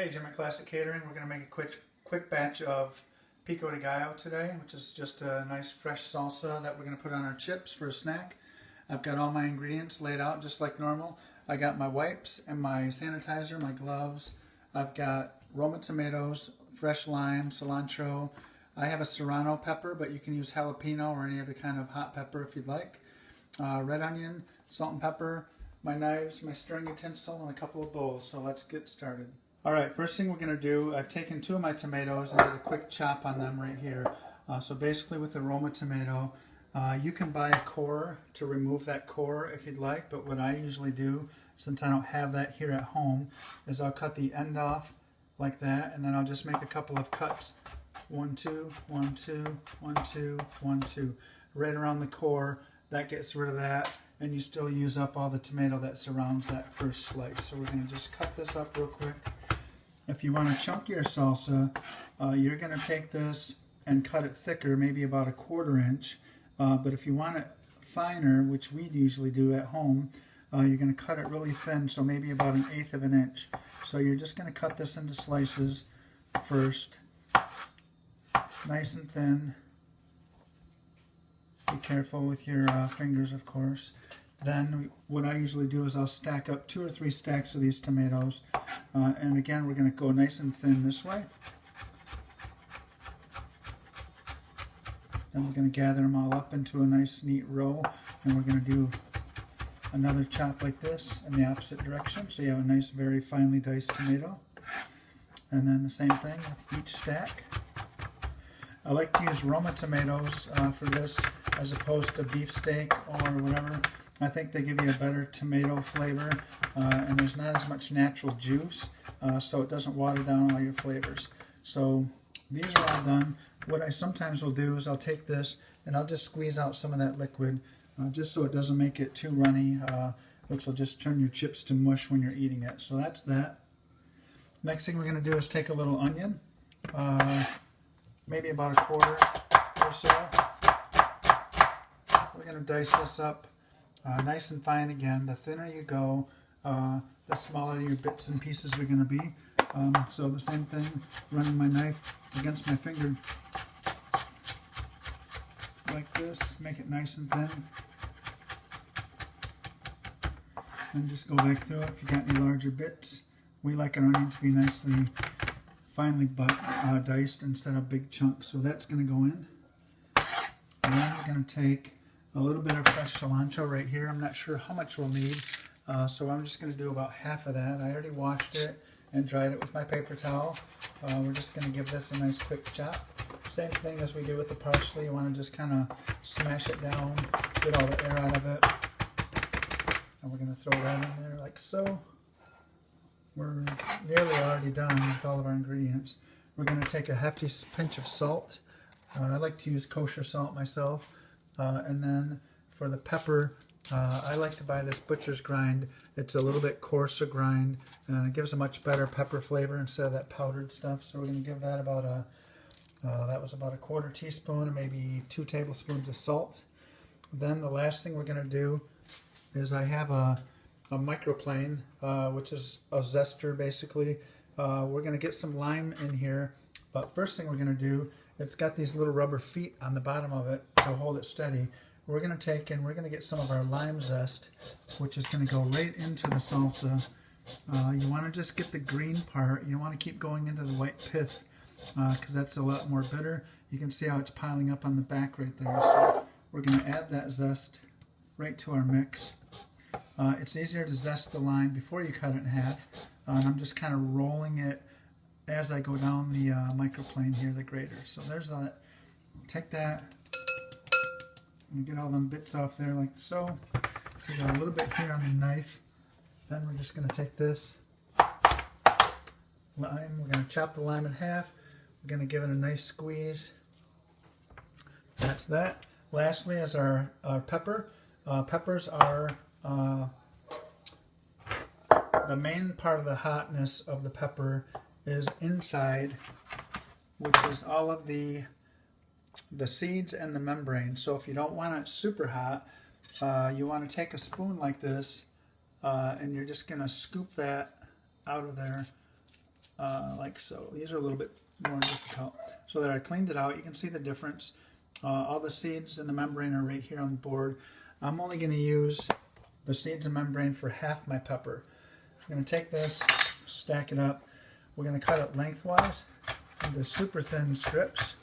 Hey, Jim at Classic Catering. We're going to make a quick batch of Pico De Gallo today, which is just a nice fresh salsa that we're going to put on our chips for a snack. I've got all my ingredients laid out just like normal. I got my wipes and my sanitizer, my gloves. I've got Roma tomatoes, fresh lime, cilantro. I have a serrano pepper, but you can use jalapeno or any other kind of hot pepper if you'd like. Red onion, salt and pepper, my knives, my stirring utensil, and a couple of bowls. So let's get started. Alright, first thing we're going to do, I've taken 2 of my tomatoes and did a quick chop on them right here. So basically with the Roma tomato, you can buy a core to remove that core if you'd like, but what I usually do, since I don't have that here at home, is I'll cut the end off like that, and then I'll just make a couple of cuts. 1, 2, 1, 2, 1, 2, 1, 2. Right around the core, that gets rid of that, and you still use up all the tomato that surrounds that first slice. So we're going to just cut this up real quick. If you want to chunk your salsa, you're going to take this and cut it thicker, maybe about a 1/4 inch. But if you want it finer, which we usually do at home, you're going to cut it really thin, so maybe about 1/8 of an inch. So you're just going to cut this into slices first, nice and thin. Be careful with your fingers, of course. Then what I usually do is I'll stack up 2 or 3 stacks of these tomatoes. And again, we're going to go nice and thin this way. Then we're going to gather them all up into a nice neat row. And we're going to do another chop like this in the opposite direction. So you have a nice, very finely diced tomato. And then the same thing with each stack. I like to use Roma tomatoes for this as opposed to beefsteak or whatever. I think they give you a better tomato flavor, and there's not as much natural juice, so it doesn't water down all your flavors. So these are all done. What I sometimes will do is I'll take this and I'll just squeeze out some of that liquid, just so it doesn't make it too runny, which will just turn your chips to mush when you're eating it. So that's that. Next thing we're going to do is take a little onion, maybe about 1/4 or so. We're going to dice this up. Nice and fine again. The thinner you go, the smaller your bits and pieces are going to be. So the same thing, running my knife against my finger like this, make it nice and thin. And just go back through it if you got any larger bits. We like our onion to be nicely, finely diced instead of big chunks. So that's going to go in. And then we're going to take a little bit of fresh cilantro right here. I'm not sure how much we'll need, so I'm just going to do about half of that. I already washed it and dried it with my paper towel. We're just going to give this a nice quick chop. Same thing as we do with the parsley. You want to just kind of smash it down, get all the air out of it. And we're going to throw that in there like so. We're nearly already done with all of our ingredients. We're going to take a hefty pinch of salt. I like to use kosher salt myself. And then for the pepper, I like to buy this butcher's grind. It's a little bit coarser grind, and it gives a much better pepper flavor instead of that powdered stuff. So we're going to give that about that was about 1/4 teaspoon, or maybe 2 tablespoons of salt. Then the last thing we're going to do is I have a microplane, which is a zester basically. We're going to get some lime in here, but first thing we're going to do, it's got these little rubber feet on the bottom of it to hold it steady. We're going to take and we're going to get some of our lime zest, which is going to go right into the salsa. You want to just get the green part. You want to keep going into the white pith because that's a lot more bitter. You can see how it's piling up on the back right there. So we're going to add that zest right to our mix. It's easier to zest the lime before you cut it in half. I'm just kind of rolling it as I go down the microplane here, the grater. So there's that. Take that and get all them bits off there like so. We got a little bit here on the knife. Then we're just going to take this lime. We're going to chop the lime in half. We're going to give it a nice squeeze. That's that. Lastly is our pepper. Peppers are the main part of the hotness of the pepper is inside, which is all of the seeds and the membrane. So if you don't want it super hot, you want to take a spoon like this and you're just going to scoop that out of there like so. These are a little bit more difficult. So that I cleaned it out. You can see the difference. All the seeds and the membrane are right here on the board. I'm only going to use the seeds and membrane for half my pepper. I'm going to take this, stack it up. We're going to cut it lengthwise into super thin strips.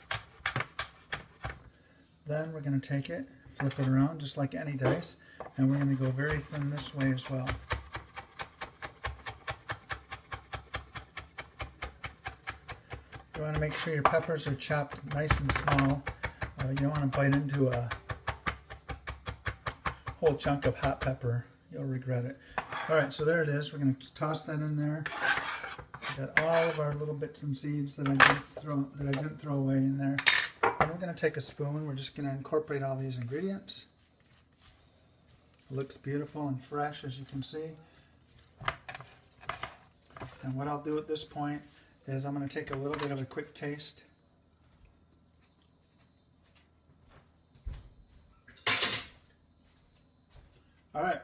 Then we're going to take it, flip it around just like any dice, and we're going to go very thin this way as well. You want to make sure your peppers are chopped nice and small. You don't want to bite into a whole chunk of hot pepper. You'll regret it. Alright, so there it is. We're going to toss that in there. Got all of our little bits and seeds that I didn't throw away in there. And we're going to take a spoon. We're just going to incorporate all these ingredients. It looks beautiful and fresh, as you can see. And what I'll do at this point is I'm going to take a little bit of a quick taste. Alright,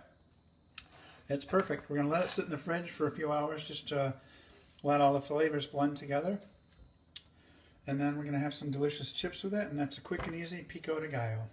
it's perfect. We're going to let it sit in the fridge for a few hours just to let all the flavors blend together. And then we're going to have some delicious chips with it, and that's a quick and easy Pico De Gallo.